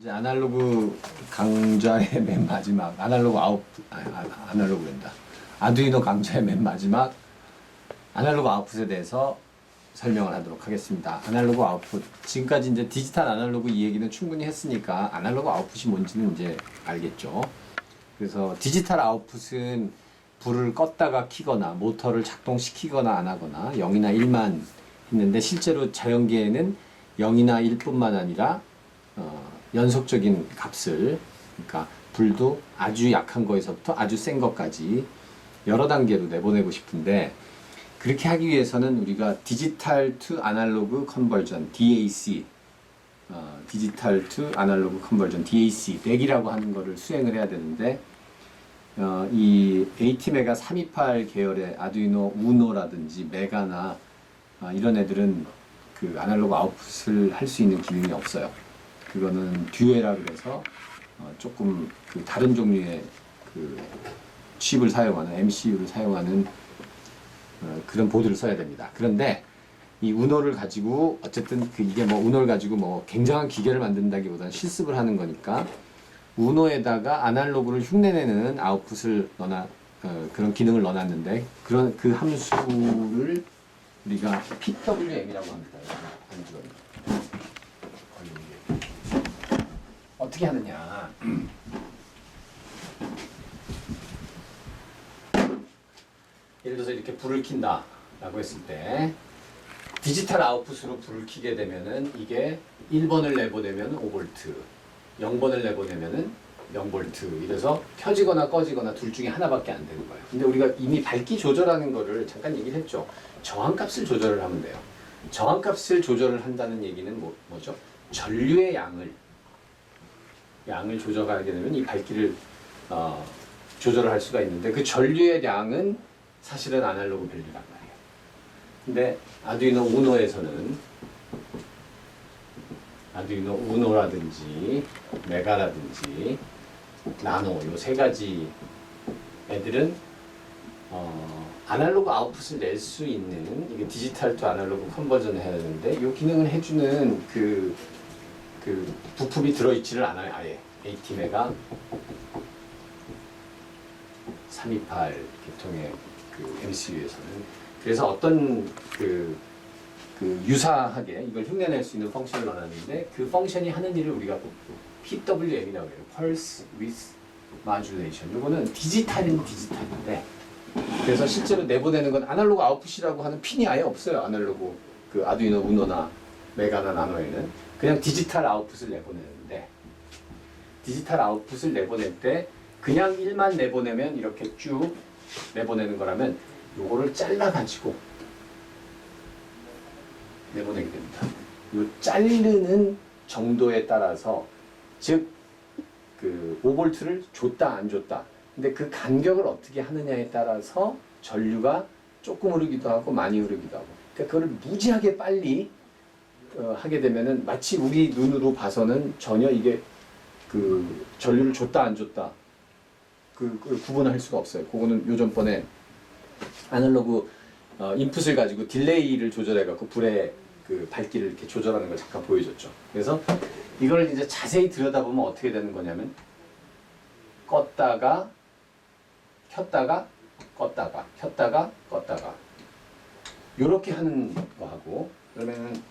이제 아날로그 강좌의 맨 마지막 아날로그랜다. 아두이노 강좌의 맨 마지막 아날로그 아웃풋에 대해서 설명을 하도록 하겠습니다. 아날로그 아웃풋. 지금까지 이제 디지털 아날로그 이 얘기는 충분히 했으니까 아날로그 아웃풋이 뭔지는 이제 알겠죠. 그래서 디지털 아웃풋은 불을 껐다가 켜거나 모터를 작동시키거나 안 하거나 0이나 1만 했는데 실제로 자연계에는 0이나 1뿐만 아니라 연속적인 값을, 그러니까 불도 아주 약한 거에서부터 아주 센 것까지 여러 단계로 내보내고 싶은데, 그렇게 하기 위해서는 우리가 디지털 투 아날로그 컨버전 DAC, 디지털 투 아날로그 컨버전 DAC 100이라고 하는 거를 수행을 해야 되는데, 이 ATmega 328 계열의 아두이노 우노라든지 메가나 이런 애들은 그 아날로그 아웃풋을 할 수 있는 기능이 없어요. 그거는 듀에라 그래서 조금 그 다른 종류의 그 칩을 사용하는 MCU를 사용하는 그런 보드를 써야 됩니다. 그런데 이 우노를 가지고 어쨌든 이게 뭐 우노를 가지고 뭐 굉장한 기계를 만든다기보다는 실습을 하는 거니까 우노에다가 아날로그를 흉내내는 아웃풋을 그런 기능을 넣어놨는데, 그런 그 함수를 우리가 PWM이라고 합니다. 어떻게 하느냐? 예를 들어서 이렇게 불을 킨다 라고 했을 때 디지털 아웃풋으로 불을 켜게 되면은 이게 1번을 내보내면 5V, 0번을 내보내면은 0V, 이래서 켜지거나 꺼지거나 둘 중에 하나밖에 안 되는 거예요. 근데 우리가 이미 밝기 조절하는 거를 잠깐 얘기를 했죠. 저항값을 조절을 하면 돼요. 저항값을 조절을 한다는 얘기는 뭐죠? 전류의 양을 조절하게 되면 이 밝기를 조절을 할 수가 있는데, 그 전류의 양은 사실은 아날로그 밸류란 말이에요. 근데 아두이노 우노라든지 메가라든지 나노 요 세 가지 애들은 아날로그 아웃풋을 낼 수 있는, 이게 디지털 투 아날로그 컨버전을 해야 되는데 이 기능을 해주는 그 부품이 들어있지를 않아요. 아예 ATmega 328 계통의 그 MCU에서는. 그래서 어떤 유사하게 이걸 흉내낼 수 있는 펑션을 넣어놨는데, 그 펑션이 하는 일을 우리가 PWM이라고 해요. Pulse Width Modulation. 이거는 디지털인데, 그래서 실제로 내보내는 건 아날로그 아웃풋이라고 하는 핀이 아예 없어요. 아날로그 그 아두이노 우노나 메가나 나노에는 그냥 디지털 아웃풋을 내보내는데, 디지털 아웃풋을 내보낼 때 그냥 1만 내보내면 이렇게 쭉 내보내는 거라면 요거를 잘라가지고 내보내게 됩니다. 요 자르는 정도에 따라서, 즉 그 5V를 줬다 안 줬다, 근데 그 간격을 어떻게 하느냐에 따라서 전류가 조금 흐르기도 하고 많이 흐르기도 하고, 그러니까 그걸 무지하게 빨리 하게 되면은 마치 우리 눈으로 봐서는 전혀 이게 그 전류를 줬다 안 줬다 그걸 구분할 수가 없어요. 그거는 요전번에 아날로그 인풋을 가지고 딜레이를 조절해 갖고 불의 그 밝기를 이렇게 조절하는 걸 잠깐 보여줬죠. 그래서 이걸 이제 자세히 들여다보면 어떻게 되는 거냐면, 껐다가 켰다가 껐다가 켰다가 껐다가 요렇게 하는 거하고, 그러면은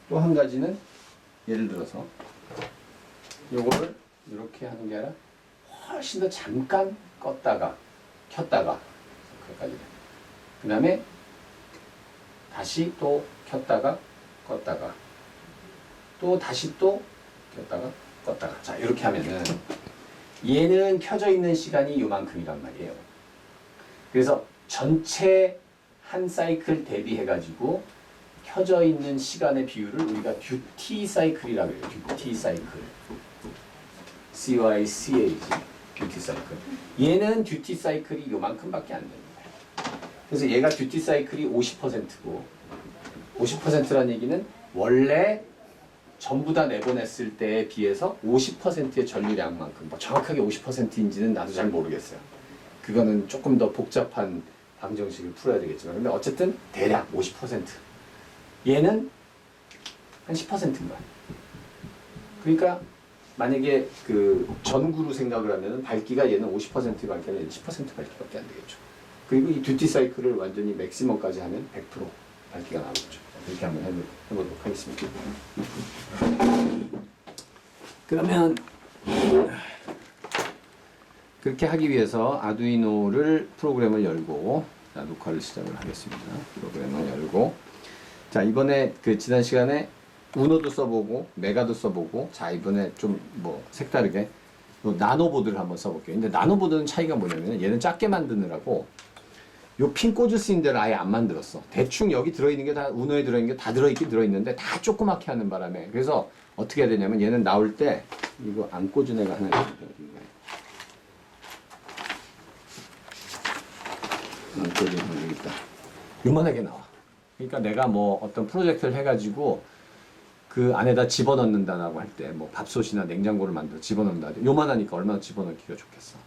또 한 가지는 예를 들어서 요거를 이렇게 하는 게 아니라 훨씬 더 잠깐 껐다가 켰다가 그까지. 그 다음에 다시 또 켰다가 껐다가 또 다시 또 켰다가 껐다가. 자, 이렇게 하면은 얘는 켜져 있는 시간이 요만큼이란 말이에요. 그래서 전체 한 사이클 대비해 가지고 켜져 있는 시간의 비율을 우리가 듀티 사이클이라고 해요. 듀티 사이클. CYCAG. 듀티 사이클. 얘는 듀티 사이클이 요만큼밖에 안 되는 거예요. 그래서 얘가 듀티 사이클이 50%고, 50%라는 얘기는 원래 전부 다 내보냈을 때에 비해서 50%의 전류량만큼, 뭐 정확하게 50%인지는 나도 잘 모르겠어요. 그거는 조금 더 복잡한 방정식을 풀어야 되겠지만, 근데 어쨌든 대략 50%. 얘는 한 10%인 거야. 그러니까 만약에 그 전구로 생각을 하면 밝기가 얘는 50% 밝기가 아니라 10% 밝기밖에 안 되겠죠. 그리고 이 듀티 사이클을 완전히 맥시멈까지 하면 100% 밝기가 나오겠죠. 이렇게 한번 해보도록 하겠습니다. 그러면 그렇게 하기 위해서 아두이노를 프로그램을 열고, 자, 녹화를 시작을 하겠습니다. 프로그램을 열고, 자, 이번에 그 지난 시간에 우노도 써보고 메가도 써보고, 자, 이번에 좀 뭐 색다르게 나노보드를 한번 써볼게요. 근데 나노보드는 차이가 뭐냐면 얘는 작게 만드느라고 요 핀 꽂을 수 있는 데를 아예 안 만들었어. 대충 여기 들어있는 게 다, 우노에 들어있는 게 다 들어있긴 들어있는데 다 조그맣게 하는 바람에. 그래서 어떻게 해야 되냐면 얘는 나올 때 이거 안 꽂은 애가 하나 있거든요. 안 꽂은 애가 여기 있다. 요만하게 나와. 그러니까 내가 뭐 어떤 프로젝트를 해가지고 그 안에다 집어넣는다라고 할 때 뭐 밥솥이나 냉장고를 만들어 집어넣는다. 요만하니까 얼마나 집어넣기가 좋겠어.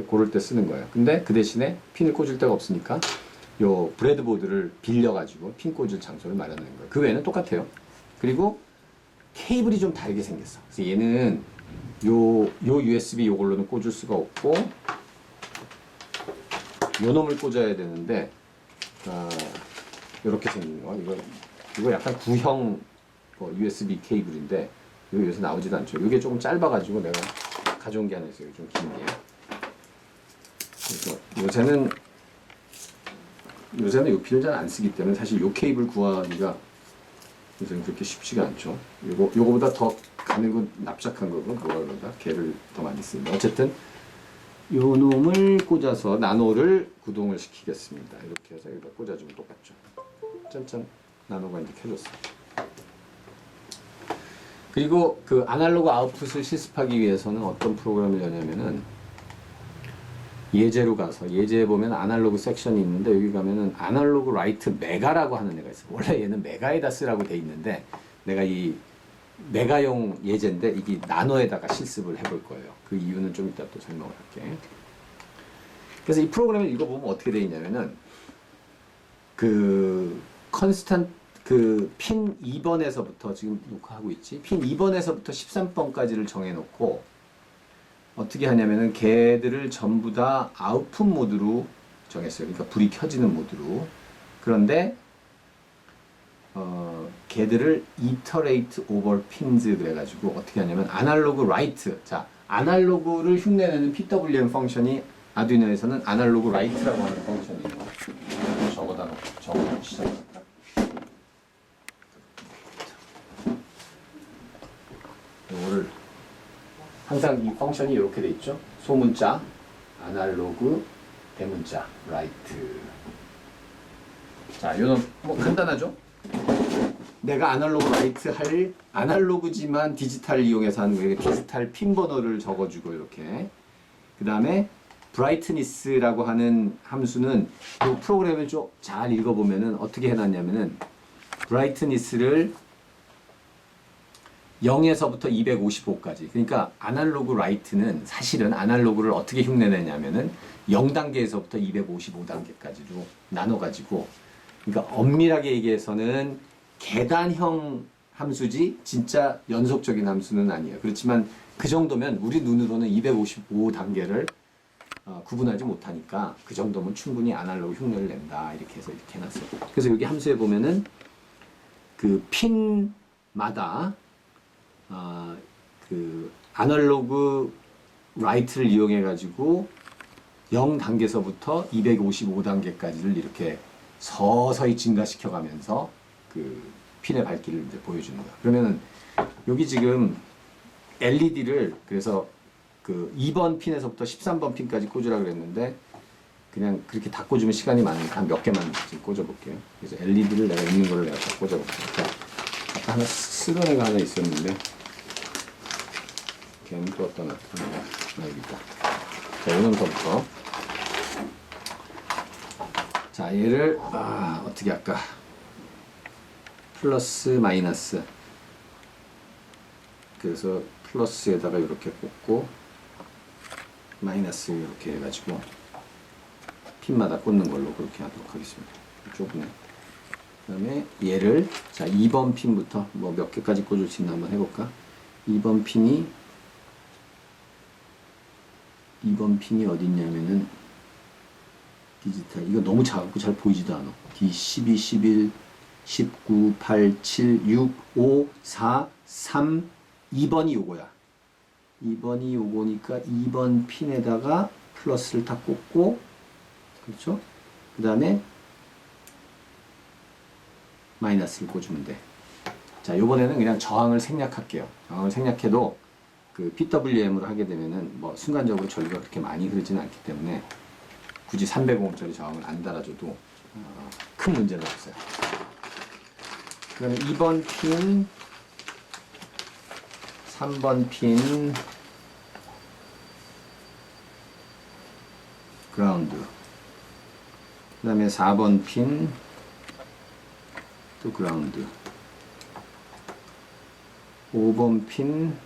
고를 때 쓰는 거예요. 근데 그 대신에 핀을 꽂을 데가 없으니까 요 브레드보드를 빌려가지고 핀 꽂을 장소를 마련하는 거예요. 그 외에는 똑같아요. 그리고 케이블이 좀 다르게 생겼어. 그래서 얘는 요 USB 요걸로는 꽂을 수가 없고 요 놈을 꽂아야 되는데 요렇게 생긴 거. 이거 약간 구형 USB 케이블인데 이거 요새 나오지도 않죠. 이게 조금 짧아가지고 내가 가져온 게 하나 있어요. 좀 긴 게. 그래서 요새는 요 핀을 잘 안 쓰기 때문에 사실 요 케이블 구하기가 요새는 그렇게 쉽지가 않죠. 요거보다 더 가늘고 납작한 거고 그거보다 걔를 더 많이 씁니다. 어쨌든 요 놈을 꽂아서 나노를 구동을 시키겠습니다. 이렇게 해서 여기다 꽂아주면 똑같죠. 짠짠, 나노가 이제 켜졌어. 그리고 그 아날로그 아웃풋을 실습하기 위해서는 어떤 프로그램을 여냐면은 예제로 가서 예제에 보면 아날로그 섹션이 있는데 여기 가면은 아날로그 라이트 메가라고 하는 애가 있어요. 원래 얘는 메가에다 쓰라고 돼 있는데 내가 이 메가용 예제인데 이게 나노에다가 실습을 해볼 거예요. 그 이유는 좀 이따 또 설명을 할게. 그래서 이 프로그램을 읽어보면 어떻게 돼 있냐면은 그 컨스탄트 그 핀 2번에서부터 지금 녹화하고 있지. 핀 2번에서부터 13번까지를 정해놓고 어떻게 하냐면은 걔들을 전부 다 아웃풋 모드로 정했어요. 그러니까 불이 켜지는 모드로. 그런데 걔들을 iterate over pins 그래가지고 어떻게 하냐면 아날로그 라이트. 자, 아날로그를 흉내내는 PWM 펑션이 아두이노에서는 아날로그 라이트라고 하는 펑션이에요. 적어다 놓고 적어놓고 시작할까? 이거를 항상 이 펑션이 이렇게 돼 있죠. 소문자, 아날로그, 대문자, 라이트. 자, 이건 뭐 간단하죠? 내가 아날로그 라이트 할 아날로그지만 디지털을 이용해서 하는 거예요. 디지털 핀 번호를 적어주고 이렇게. 그 다음에 브라이트니스라고 하는 함수는 이 프로그램을 좀 잘 읽어보면은 어떻게 해놨냐면은 브라이트니스를 0에서부터 255까지. 그러니까 아날로그 라이트는 사실은 아날로그를 어떻게 흉내내냐면은 0단계에서부터 255단계까지로 나눠가지고, 그러니까 엄밀하게 얘기해서는 계단형 함수지 진짜 연속적인 함수는 아니에요. 그렇지만 그 정도면 우리 눈으로는 255단계를 구분하지 못하니까 그 정도면 충분히 아날로그 흉내를 낸다. 이렇게 해서 이렇게 해놨어요. 그래서 여기 함수에 보면은 그 핀마다 그 아날로그 라이트를 이용해 가지고 0단계서부터 255단계까지를 이렇게 서서히 증가시켜 가면서 그 핀의 밝기를 이제 보여주는 거야. 그러면은 여기 지금 LED를 그래서 그 2번 핀에서부터 13번 핀까지 꽂으라 그랬는데 그냥 그렇게 다 꽂으면 시간이 많으니까 한 몇 개만 지금 꽂아볼게요. 그래서 LED를 내가 있는 거를 내가 다 꽂아볼게요. 자, 아까 하나 쓰던 애가 하나 있었는데 걔는 또 어떤 애가 여기 있다. 자, 오늘부터 자, 얘를 어떻게 할까? 플러스 마이너스. 그래서 플러스에다가 이렇게 꽂고 마이너스 이렇게 해가지고 핀마다 꽂는 걸로 그렇게 하도록 하겠습니다. 좁네. 그 다음에 얘를 자 2번 핀부터 뭐 몇 개까지 꽂을 수 있나 한번 해볼까? 2번 핀이 어디 있냐면은 디지털 이거 너무 작고 잘 보이지도 않아. D12, 11, 19, 8, 7, 6, 5, 4, 3, 2번이 요거야. 2번이 요거니까 2번 핀에다가 플러스를 다 꽂고, 그렇죠? 그 다음에 마이너스를 꽂으면 돼. 자, 요번에는 그냥 저항을 생략할게요. 저항을 생략해도 그 PWM으로 하게 되면은 뭐 순간적으로 전류가 그렇게 많이 흐르지는 않기 때문에 굳이 300Ω짜리 저항을 안 달아줘도 큰 문제는 없어요. 그 다음에 2번 핀, 3번 핀, 그라운드. 그 다음에 4번 핀, 또 그라운드. 5번 핀,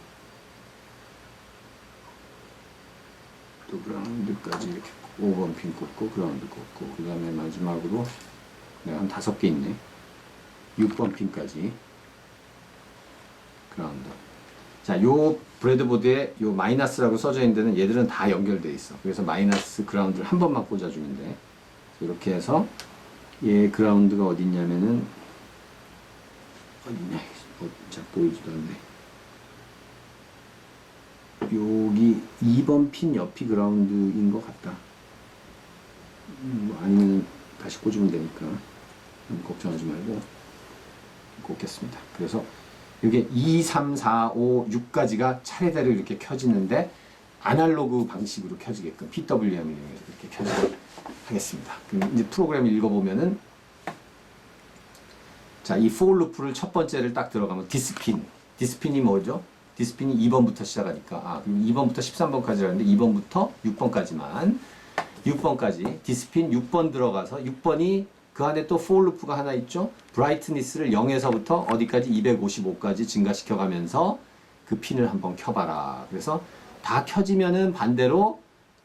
또 그라운드까지 이렇게 5번 핀 꽂고 그라운드 꽂고, 그 다음에 마지막으로 내가 한 5개 있네. 6번 핀까지 그라운드. 자, 요 브레드보드에 요 마이너스라고 써져 있는 데는 얘들은 다 연결돼 있어. 그래서 마이너스 그라운드를 한 번만 꽂아주면 돼. 이렇게 해서 얘 그라운드가 어디 있냐면은 어디냐? 잘 보이지도 않네. 여기 2번 핀 옆이 그라운드인 것 같다. 아니면 다시 꽂으면 되니까 걱정하지 말고 꽂겠습니다. 그래서 이게 2, 3, 4, 5, 6까지가 차례대로 이렇게 켜지는데 아날로그 방식으로 켜지게끔 PWM을 이렇게 켜지게 하겠습니다. 그럼 이제 프로그램을 읽어보면은 자, 이 for loop를 첫 번째를 딱 들어가면 디스핀이 뭐죠? 디스핀이 2번부터 시작하니까 그럼 2번부터 13번까지라는데 2번부터 6번까지 디스핀 6번 들어가서 6번이 그 안에 또 for loop가 하나 있죠. 브라이트니스를 0에서부터 어디까지 255까지 증가시켜 가면서 그 핀을 한번 켜봐라. 그래서 다 켜지면은 반대로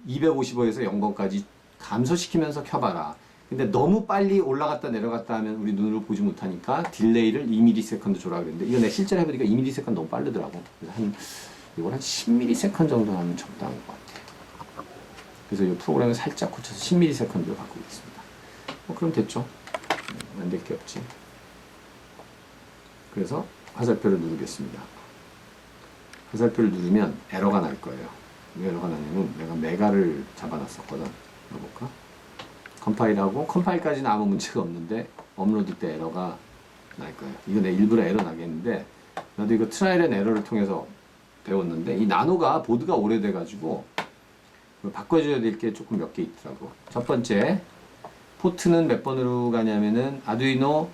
255에서 0번까지 감소시키면서 켜봐라. 근데 너무 빨리 올라갔다 내려갔다 하면 우리 눈으로 보지 못하니까 딜레이를 2ms 줘라 그랬는데 이거 내가 실제로 해보니까 2ms 너무 빠르더라고. 그래서 이걸 한 10ms 정도 하면 적당한 것 같아. 그래서 이 프로그램을 살짝 고쳐서 10ms로 바꾸고 있습니다. 그럼 됐죠. 안 될 게 없지. 그래서 화살표를 누르겠습니다. 화살표를 누르면 에러가 날 거예요. 왜 에러가 나냐면 내가 메가를 잡아놨었거든. 넣어볼까? 컴파일하고 컴파일까지는 아무 문제가 없는데 업로드 때 에러가 날 거예요. 이거 내 일부러 에러 나겠는데 나도 이거 트라이얼 앤 에러를 통해서 배웠는데 이 나노가 보드가 오래돼 가지고 바꿔줘야 될 게 조금 몇 개 있더라고. 첫 번째 포트는 몇 번으로 가냐면은 아두이노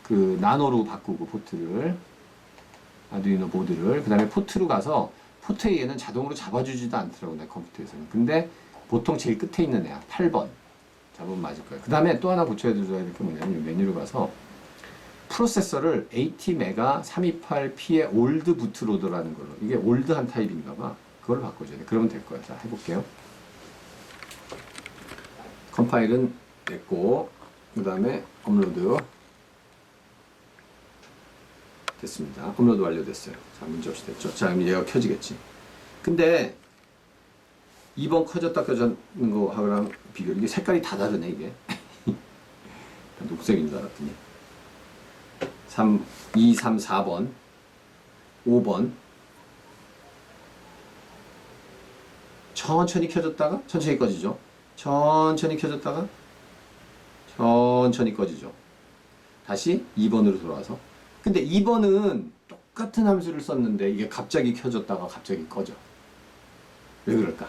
그 나노로 바꾸고 포트를 아두이노 보드를 그 다음에 포트로 가서 포트에 얘는 자동으로 잡아주지도 않더라고 내 컴퓨터에서는. 근데 보통 제일 끝에 있는 애야 8번 잡으면 맞을 거야. 그 다음에 또 하나 고쳐야 될 게 뭐냐면 메뉴로 가서 프로세서를 ATmega 328P의 올드 부트로더라는 걸로 이게 올드한 타입인가 봐. 그걸 바꿔줘야 돼. 그러면 될 거야. 자 해볼게요. 컴파일은 됐고 그 다음에 업로드 됐습니다. 업로드 완료됐어요. 자 문제없이 됐죠. 자 그럼 얘가 켜지겠지. 근데 2번 켜졌다 켜졌는 거 하고랑 비교 이게 색깔이 다 다르네 이게. 녹색인 줄 알았더니 2, 3, 4번 5번 천천히 켜졌다가 천천히 꺼지죠. 천천히 켜졌다가 천천히 꺼지죠. 다시 2번으로 돌아와서 근데 2번은 똑같은 함수를 썼는데 이게 갑자기 켜졌다가 갑자기 꺼져. 왜 그럴까?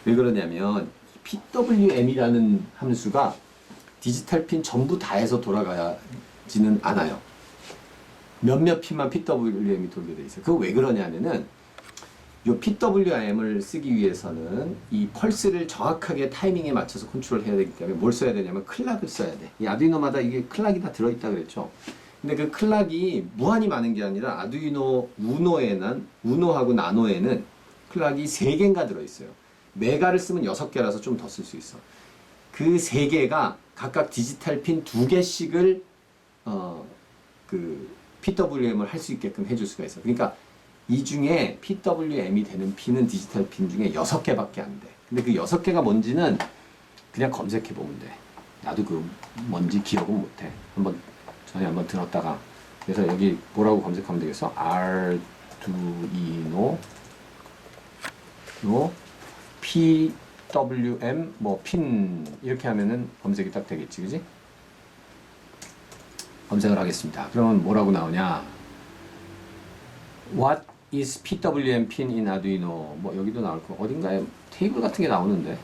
왜 그러냐면 PWM이라는 함수가 디지털 핀 전부 다 해서 돌아가지는 않아요. 몇몇 핀만 PWM이 돌게 돼 있어요. 그거 왜 그러냐면은 이 PWM을 쓰기 위해서는 이 펄스를 정확하게 타이밍에 맞춰서 컨트롤 해야 되기 때문에 뭘 써야 되냐면 클락을 써야 돼. 이 아두이노마다 이게 클락이 다 들어있다 그랬죠. 근데 그 클락이 무한히 많은 게 아니라 아두이노 우노하고 나노에는 클락이 3개인가 들어있어요. 메가를 쓰면 6개라서 좀 더 쓸 수 있어. 그 3개가 각각 디지털 핀 2개씩을 그 PWM을 할 수 있게끔 해줄 수가 있어. 그러니까 이 중에 PWM이 되는 핀은 디지털 핀 중에 6개밖에 안 돼. 근데 그 6개가 뭔지는 그냥 검색해 보면 돼. 나도 그 뭔지 기억은 못해. 전에 한번 들었다가. 그래서 여기 뭐라고 검색하면 되겠어? 아르두이노 PWM 뭐 핀 이렇게 하면은 검색이 딱 되겠지, 그지? 검색을 하겠습니다. 그러면 뭐라고 나오냐? What is PWM pin in Arduino? 뭐 여기도 나올 거. 어딘가에 테이블 같은 게 나오는데.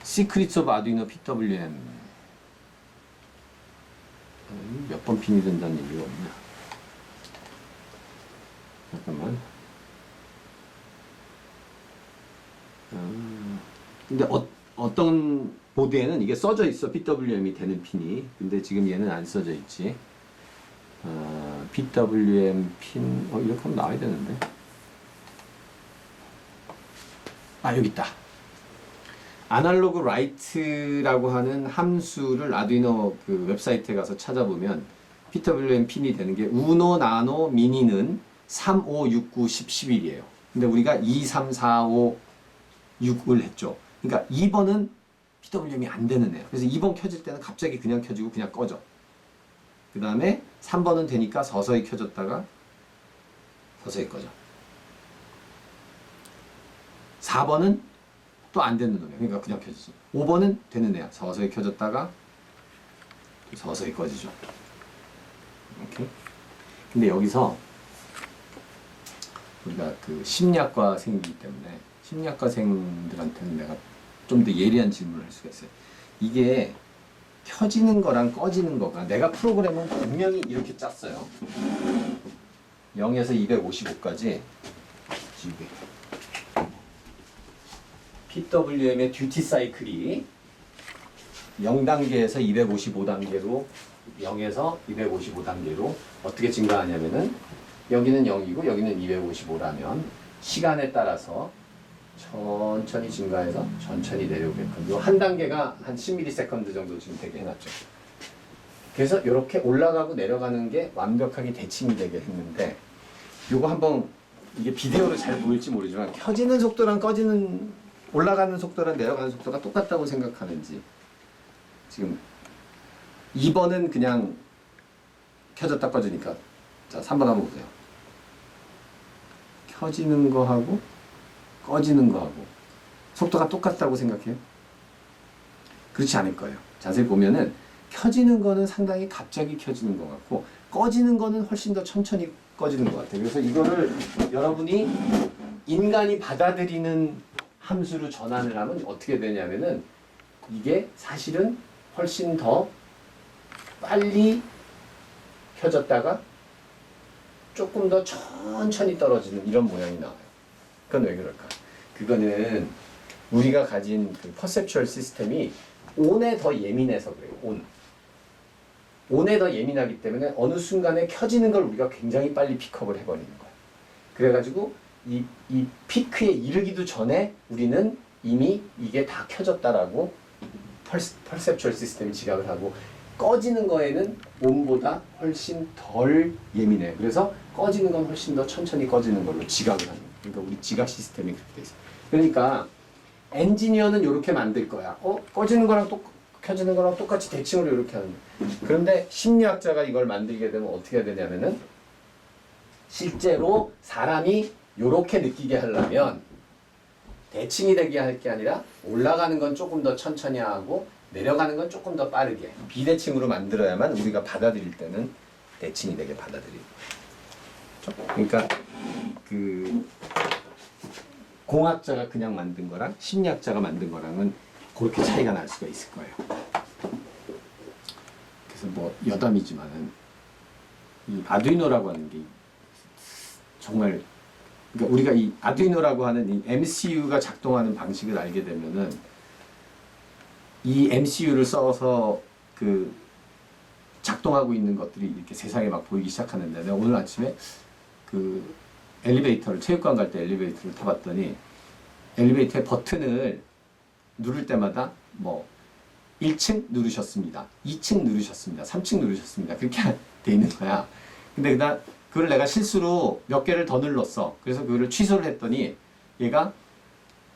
Secrets of Arduino PWM. 몇 번 핀이 된다는 얘기가 없냐? 잠깐만. 근데 어떤 보드에는 이게 써져 있어. PWM이 되는 핀이. 근데 지금 얘는 안 써져 있지. PWM 핀, 이렇게 하면 나와야 되는데. 여기 있다. 아날로그 라이트라고 하는 함수를 아두이노 그 웹사이트에 가서 찾아보면 PWM 핀이 되는 게 우노, 나노, 미니는 3, 5, 6, 9, 10, 11이에요. 근데 우리가 2, 3, 4, 5, 6을 했죠. 그러니까 2번은 PWM이 안 되는 애야. 그래서 2번 켜질 때는 갑자기 그냥 켜지고 그냥 꺼져. 그 다음에 3번은 되니까 서서히 켜졌다가 서서히 꺼져. 4번은 또 안 되는 놈이야. 그러니까 그냥 켜지지. 5번은 되는 애야. 서서히 켜졌다가 서서히 꺼지죠. 오케이. 근데 여기서 우리가 그 심리학과생이기 때문에 심리학과생들한테는 내가 좀 더 예리한 질문을 할 수가 있어요. 이게 켜지는 거랑 꺼지는 거가 내가 프로그램은 분명히 이렇게 짰어요. 0에서 255까지 PWM의 듀티 사이클이 0단계에서 255단계로 0에서 255단계로 어떻게 증가하냐면은 여기는 0이고 여기는 255라면 시간에 따라서 천천히 증가해서 천천히 내려오게끔 요 한 단계가 한 10ms 정도 지금 되게 해놨죠. 그래서 이렇게 올라가고 내려가는 게 완벽하게 대칭이 되게 했는데 요거 한번 이게 비디오로 잘 보일지 모르지만 켜지는 속도랑 꺼지는 올라가는 속도랑 내려가는 속도가 똑같다고 생각하는지 지금 2번은 그냥 켜졌다 꺼지니까 자 3번 한번 보세요. 켜지는 거하고 꺼지는 거하고 속도가 똑같다고 생각해요? 그렇지 않을 거예요. 자세히 보면은 켜지는 거는 상당히 갑자기 켜지는 것 같고 꺼지는 거는 훨씬 더 천천히 꺼지는 것 같아요. 그래서 이거를 여러분이 인간이 받아들이는 함수로 전환을 하면 어떻게 되냐면은 이게 사실은 훨씬 더 빨리 켜졌다가 조금 더 천천히 떨어지는 이런 모양이 나와요. 그건 왜 그럴까? 그거는 우리가 가진 그 퍼셉추얼 시스템이 온에 더 예민해서 그래요. 온에 더 예민하기 때문에 어느 순간에 켜지는 걸 우리가 굉장히 빨리 픽업을 해버리는 거야. 그래가지고 이 피크에 이르기도 전에 우리는 이미 이게 다 켜졌다라고 퍼셉추얼 시스템이 지각을 하고 꺼지는 거에는 온보다 훨씬 덜 예민해. 그래서 꺼지는 건 훨씬 더 천천히 꺼지는 걸로 지각을 하는 거야. 그러니까 우리 지각 시스템이 그렇게 돼 있어. 그러니까 엔지니어는 이렇게 만들 거야. 꺼지는 거랑 켜지는 거랑 똑같이 대칭으로 이렇게 하는 거야. 그런데 심리학자가 이걸 만들게 되면 어떻게 해야 되냐면은 실제로 사람이 이렇게 느끼게 하려면 대칭이 되게 할 게 아니라 올라가는 건 조금 더 천천히 하고 내려가는 건 조금 더 빠르게 비대칭으로 만들어야만 우리가 받아들일 때는 대칭이 되게 받아들이는 거예요. 그러니까 그 공학자가 그냥 만든 거랑 심리학자가 만든 거랑은 그렇게 차이가 날 수가 있을 거예요. 그래서 뭐 여담이지만은 이 아두이노라고 하는 게 정말 그러니까 우리가 이 아두이노라고 하는 이 MCU가 작동하는 방식을 알게 되면은 이 MCU를 써서 그 작동하고 있는 것들이 이렇게 세상에 막 보이기 시작하는데 내가 오늘 아침에 그 엘리베이터를 체육관 갈 때 엘리베이터를 타봤더니 엘리베이터의 버튼을 누를 때마다 뭐 1층 누르셨습니다. 2층 누르셨습니다. 3층 누르셨습니다. 그렇게 돼 있는 거야. 근데 그걸 내가 실수로 몇 개를 더 눌렀어. 그래서 그거를 취소를 했더니 얘가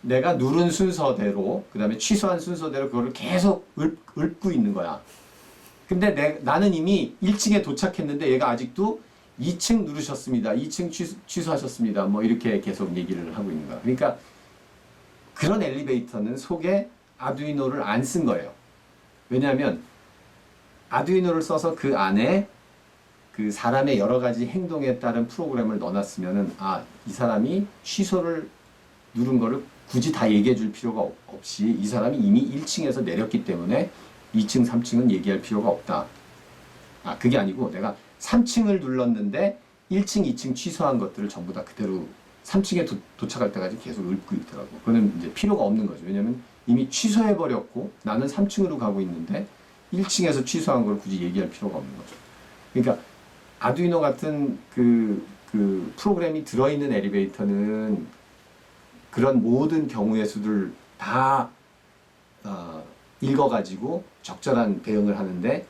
내가 누른 순서대로 그 다음에 취소한 순서대로 그거를 계속 읊고 있는 거야. 근데 나는 이미 1층에 도착했는데 얘가 아직도 2층 누르셨습니다. 2층 취소하셨습니다. 뭐 이렇게 계속 얘기를 하고 있는 거야. 그러니까 그런 엘리베이터는 속에 아두이노를 안 쓴 거예요. 왜냐하면 아두이노를 써서 그 안에 그 사람의 여러 가지 행동에 따른 프로그램을 넣어놨으면은 이 사람이 취소를 누른 거를 굳이 다 얘기해 줄 필요가 없이 이 사람이 이미 1층에서 내렸기 때문에 2층, 3층은 얘기할 필요가 없다. 그게 아니고 내가 3층을 눌렀는데 1층, 2층 취소한 것들을 전부 다 그대로 3층에 도착할 때까지 계속 읊고 있더라고. 그거는 이제 필요가 없는 거죠. 왜냐면 이미 취소해버렸고 나는 3층으로 가고 있는데 1층에서 취소한 걸 굳이 얘기할 필요가 없는 거죠. 그러니까 아두이노 같은 그 프로그램이 들어있는 엘리베이터는 그런 모든 경우의 수를 다 읽어가지고 적절한 대응을 하는데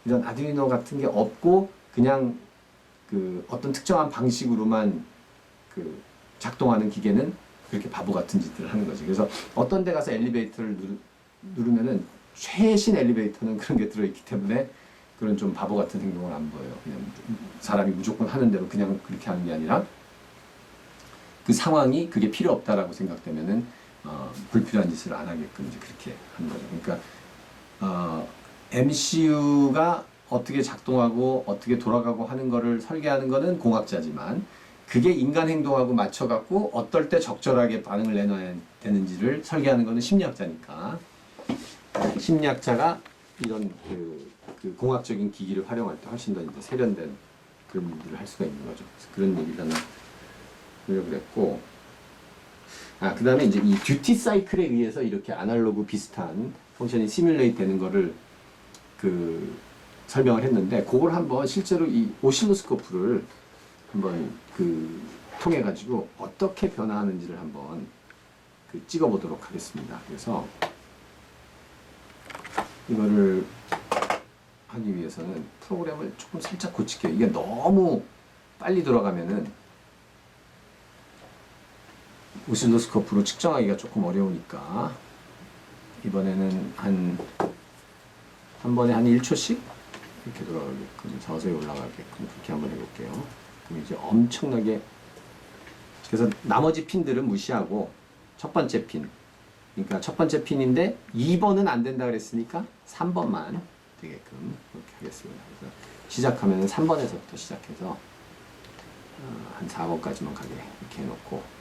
이런 아두이노 같은 게 없고 그냥 그 어떤 특정한 방식으로만 그 작동하는 기계는 그렇게 바보 같은 짓들을 하는 거지. 그래서 어떤 데 가서 엘리베이터를 누르면은 최신 엘리베이터는 그런 게 들어있기 때문에 그런 좀 바보 같은 행동을 안 보여요. 그냥 사람이 무조건 하는 대로 그냥 그렇게 하는 게 아니라 그 상황이 그게 필요 없다라고 생각되면은 불필요한 짓을 안 하게끔 이제 그렇게 하는 거죠. 그러니까 MCU가 어떻게 작동하고 어떻게 돌아가고 하는 거를 설계하는 거는 공학자지만 그게 인간 행동하고 맞춰갖고 어떨 때 적절하게 반응을 내놔야 되는지를 설계하는 거는 심리학자니까 심리학자가 이런 그 공학적인 기기를 활용할 때 훨씬 더 이제 세련된 그런 일들을 할 수가 있는 거죠. 그래서 그런 얘기를 하나 하려고 그랬고, 그 다음에 이제 이 듀티 사이클에 의해서 이렇게 아날로그 비슷한 펑션이 시뮬레이트 되는 거를 설명을 했는데, 그걸 한번 실제로 이 오실로스코프를 한번 통해 가지고 어떻게 변화하는지를 한번 찍어 보도록 하겠습니다. 그래서 이거를 하기 위해서는 프로그램을 조금 살짝 고칠게요. 이게 너무 빨리 돌아가면은 오실로스코프로 측정하기가 조금 어려우니까 이번에는 한 번에 한 1초씩 이렇게 돌아가게끔 서서히 올라가게끔 그렇게 한번 해볼게요. 그럼 이제 엄청나게, 그래서 나머지 핀들은 무시하고 첫 번째 핀, 그러니까 첫 번째 핀인데 2번은 안 된다 그랬으니까 3번만 되게끔 그렇게 하겠습니다. 그래서 시작하면 3번에서부터 시작해서 한 4번까지만 가게 이렇게 해놓고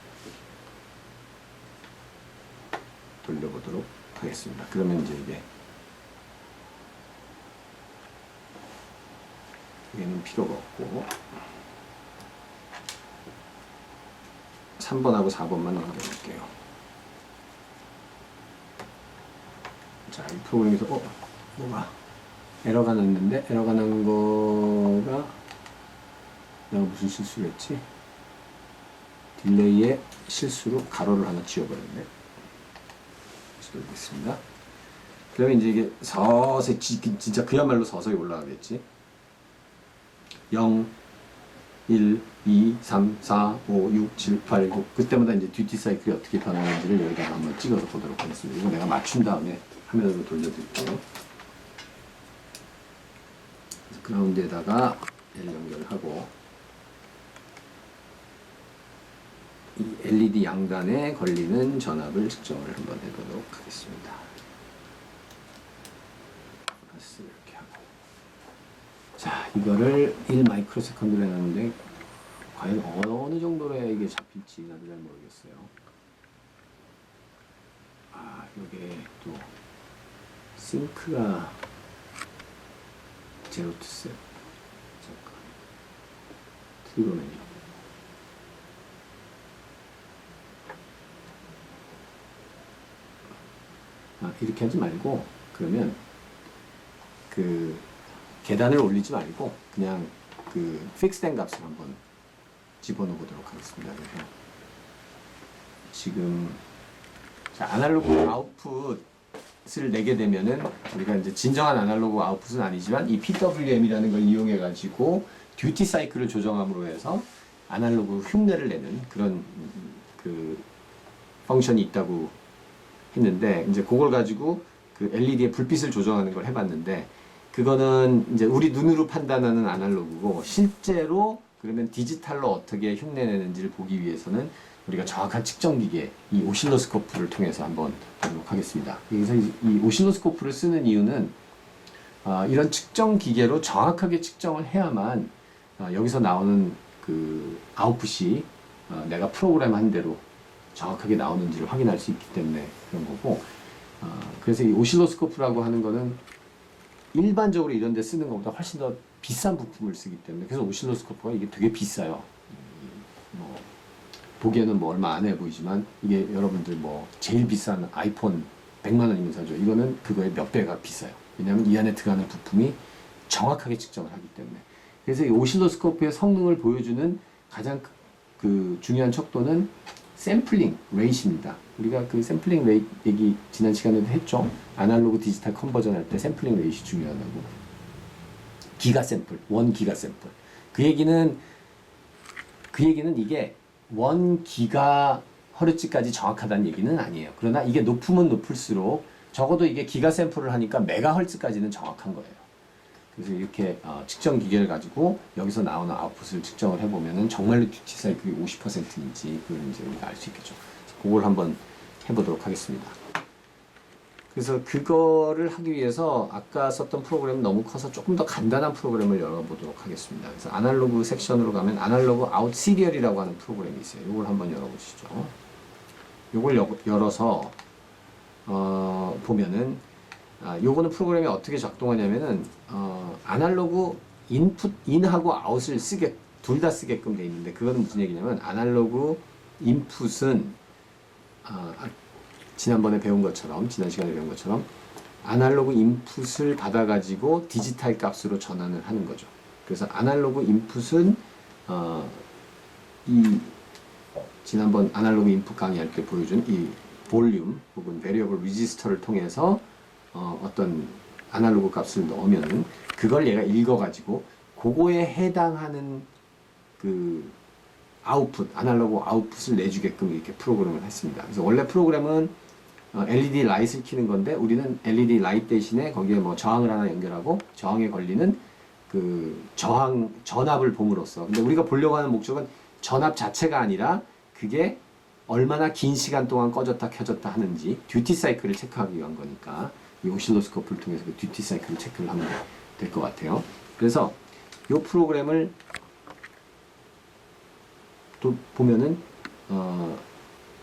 돌려보도록 하겠습니다. 그러면 이제 얘는 필요가 없고 3번하고 4번만 넘겨볼게요. 자, 이 프로그램에서 뭐가 에러가 났는데, 에러가 난 거가 내가 무슨 실수를 했지? 딜레이의 실수로 가로를 하나 지워버렸네. 지워보겠습니다. 그러면 이제 이게 서서히 진짜 그야말로 서서히 올라가겠지. 0, 1, 2, 3, 4, 5, 6, 7, 8, 9 그때마다 이제 듀티 사이클이 어떻게 변하는지를 여기다가 한번 찍어서 보도록 하겠습니다. 이거 내가 맞춘 다음에 화면으로 돌려드릴게요. 그래서 그라운드에다가 L 연결을 하고 이 LED 양단에 걸리는 전압을 측정을 한번 해보도록 하겠습니다. 플러스 이렇게 하고, 자, 이거를 1 마이크로 세컨드로 해놨는데 과연 어느 정도로 해야 이게 잡힐지 나도 잘 모르겠어요. 이게 또 싱크가 제로 투 셋. 잠깐. 트리거 메뉴. 이렇게 하지 말고, 그러면 계단을 올리지 말고 그냥 픽스된 값을 한번 집어넣어 보도록 하겠습니다. 그래서 지금 자, 아날로그 아웃풋 불빛을 내게 되면은 우리가 이제 진정한 아날로그 아웃풋은 아니지만 이 PWM이라는 걸 이용해 가지고 듀티 사이클을 조정함으로 해서 아날로그 흉내를 내는 그런 그 펑션이 있다고 했는데 이제 그걸 가지고 그 LED의 불빛을 조정하는 걸 해봤는데 그거는 이제 우리 눈으로 판단하는 아날로그고 실제로 그러면 디지털로 어떻게 흉내내는지를 보기 위해서는 우리가 정확한 측정 기계, 이 오실로스코프를 통해서 한번 보도록 하겠습니다. 그래서 이 오실로스코프를 쓰는 이유는 이런 측정 기계로 정확하게 측정을 해야만 여기서 나오는 그 아웃풋이 내가 프로그램한 대로 정확하게 나오는지를 확인할 수 있기 때문에 그런 거고, 그래서 이 오실로스코프라고 하는 거는 일반적으로 이런 데 쓰는 것보다 훨씬 더 비싼 부품을 쓰기 때문에, 그래서 오실로스코프가 이게 되게 비싸요. 뭐 보기에는 뭐 얼마 안 해 보이지만 이게 여러분들 뭐 제일 비싼 아이폰 100만 원이면 사죠. 이거는 그거의 몇 배가 비싸요. 왜냐하면 이 안에 들어가는 부품이 정확하게 측정을 하기 때문에. 그래서 이 오실로스코프의 성능을 보여주는 가장 그 중요한 척도는 샘플링 레이트입니다. 우리가 그 샘플링 레이트 얘기 지난 시간에도 했죠. 아날로그 디지털 컨버전 할 때 샘플링 레이트 중요하다고. 기가 샘플, 1기가 샘플. 그 얘기는 이게 1기가 허르츠까지 정확하다는 얘기는 아니에요. 그러나 이게 높으면 높을수록 적어도 이게 기가 샘플을 하니까 메가허르츠까지는 정확한 거예요. 그래서 이렇게 측정 기계를 가지고 여기서 나오는 아웃풋을 측정을 해보면은 정말로 듀티 사이클이 50%인지 그걸 이제 우리가 알 수 있겠죠. 그걸 한번 해보도록 하겠습니다. 그래서 그거를 하기 위해서 아까 썼던 프로그램은 너무 커서 조금 더 간단한 프로그램을 열어보도록 하겠습니다. 그래서 아날로그 섹션으로 가면 아날로그 아웃 시리얼이라고 하는 프로그램이 있어요. 이걸 한번 열어보시죠. 이걸 열어서 보면은 요거는 프로그램이 어떻게 작동하냐면은 아날로그 인하고 아웃을 둘 다 쓰게끔 돼 있는데, 그거는 무슨 얘기냐면 아날로그 인풋은 지난 시간에 배운 것처럼 아날로그 인풋을 받아가지고 디지털 값으로 전환을 하는 거죠. 그래서 아날로그 인풋은 이 지난번 아날로그 인풋 강의할 때 보여준 이 볼륨 혹은 베리어블 리지스터를 통해서 어떤 아날로그 값을 넣으면은 그걸 얘가 읽어가지고 그거에 해당하는 그 아웃풋, 아날로그 아웃풋을 내주게끔 이렇게 프로그램을 했습니다. 그래서 원래 프로그램은 LED 라이트를 켜는 건데 우리는 LED 라이트 대신에 거기에 뭐 저항을 하나 연결하고 저항에 걸리는 그 전압을 봄으로써, 근데 우리가 보려고 하는 목적은 전압 자체가 아니라 그게 얼마나 긴 시간 동안 꺼졌다 켜졌다 하는지 듀티 사이클을 체크하기 위한 거니까 이 오실로스코프를 통해서 그 듀티 사이클을 체크를 하면 될 것 같아요. 그래서 이 프로그램을 또 보면은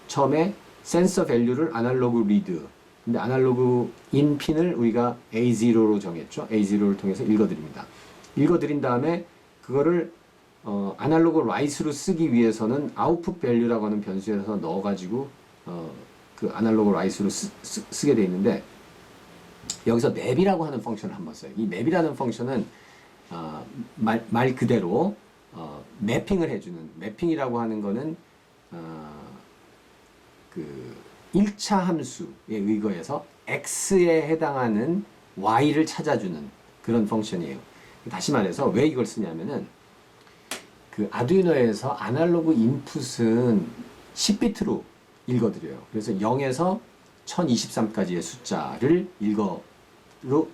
처음에 센서 밸류를 아날로그 리드, 근데 아날로그 인 핀을 우리가 A0로 정했죠. A0를 통해서 읽어드립니다. 읽어드린 다음에 그거를 아날로그 라이트로 쓰기 위해서는 아웃풋 밸류라고 하는 변수에서 넣어가지고 그 아날로그 라이트로 쓰게 돼 있는데, 여기서 맵이라고 하는 펑션을 한번 써요. 이 맵이라는 펑션은 말 그대로 매핑을 해주는, 매핑이라고 하는 거는 그 1차 함수에 의거해서 x에 해당하는 y를 찾아주는 그런 펑션이에요. 다시 말해서 왜 이걸 쓰냐면은 그 아두이노에서 아날로그 인풋은 10비트로 읽어드려요. 그래서 0에서 1023까지의 숫자를 읽어로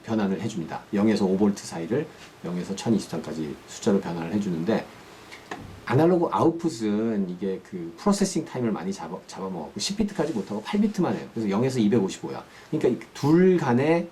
변환을 해줍니다. 0에서 5V 사이를 0에서 1023까지 숫자로 변환을 해주는데, 아날로그 아웃풋은 이게 그 프로세싱 타임을 많이 잡아먹었고 10비트까지 못하고 8비트만 해요. 그래서 0에서 255야. 그러니까 둘 간의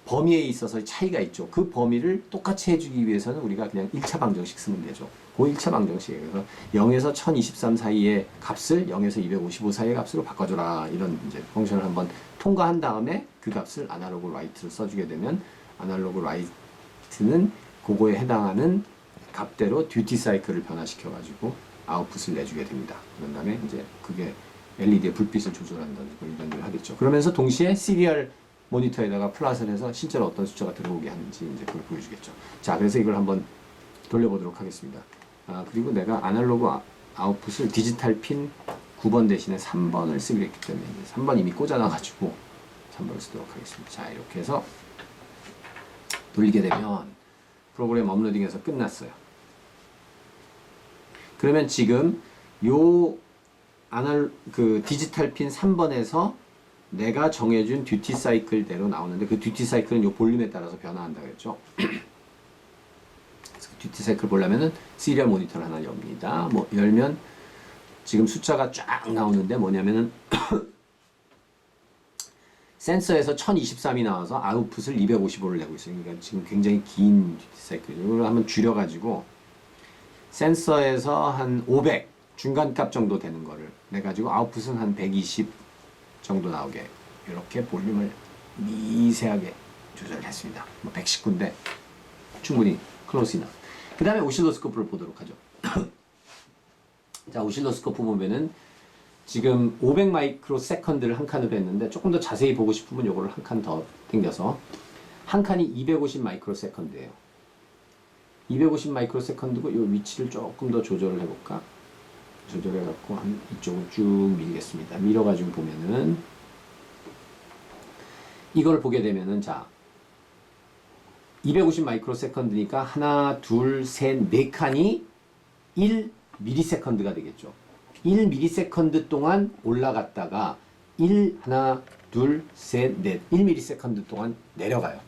범위에 있어서 차이가 있죠. 그 범위를 똑같이 해주기 위해서는 우리가 그냥 1차 방정식 쓰면 되죠. 그 1차 방정식이에요. 그래서 0에서 1023 사이의 값을 0에서 255 사이의 값으로 바꿔줘라. 이런 이제 펑션을 한번 통과한 다음에 그 값을 아날로그 라이트로 써주게 되면 아날로그 라이트는 그거에 해당하는 값대로 듀티 사이클을 변화시켜가지고 아웃풋을 내주게 됩니다. 그런 다음에 이제 그게 LED의 불빛을 조절한다는 이런 일을 하겠죠. 그러면서 동시에 시리얼 모니터에다가 플랫을 해서 실제로 어떤 숫자가 들어오게 하는지 이제 그걸 보여주겠죠. 자, 그래서 이걸 한번 돌려보도록 하겠습니다. 그리고 내가 아날로그 아웃풋을 디지털 핀 9번 대신에 3번을 쓰기로 했기 때문에 3번 이미 꽂아놔가지고 3번을 쓰도록 하겠습니다. 자, 이렇게 해서 돌리게 되면 프로그램 업로딩에서 끝났어요. 그러면 지금 요 디지털 핀 3번에서 내가 정해준 듀티 사이클대로 나오는데 그 듀티 사이클은 요 볼륨에 따라서 변화한다 그랬죠. 듀티 사이클 보려면은 시리얼 모니터를 하나 엽니다. 뭐 열면 지금 숫자가 쫙 나오는데 뭐냐면은 센서에서 1023이 나와서 아웃풋을 255를 내고 있어요. 그러니까 지금 굉장히 긴 듀티 사이클. 이걸 한번 줄여가지고 센서에서 한 500 중간값 정도 되는 거를 내가지고 아웃풋은 한 120 정도 나오게 이렇게 볼륨을 미세하게 조절했습니다. 뭐 119인데 충분히 클로스 이너. 그 다음에 오실로스코프를 보도록 하죠. 자, 오실로스코프 보면은 지금 500 마이크로 세컨드를 한 칸으로 했는데 조금 더 자세히 보고 싶으면 요거를 한 칸 더 당겨서 한 칸이 250 마이크로 세컨드예요. 250 마이크로 세컨드고 요 위치를 조금 더 조절을 해볼까? 조절해갖고 한 이쪽을 쭉 밀겠습니다. 밀어가지고 보면은 이걸 보게 되면은 자 250 마이크로 세컨드니까 하나, 둘, 셋, 네 칸이 1 미리세컨드가 되겠죠. 1 미리세컨드 동안 올라갔다가 1, 하나, 둘, 셋, 넷, 1 미리세컨드 동안 내려가요.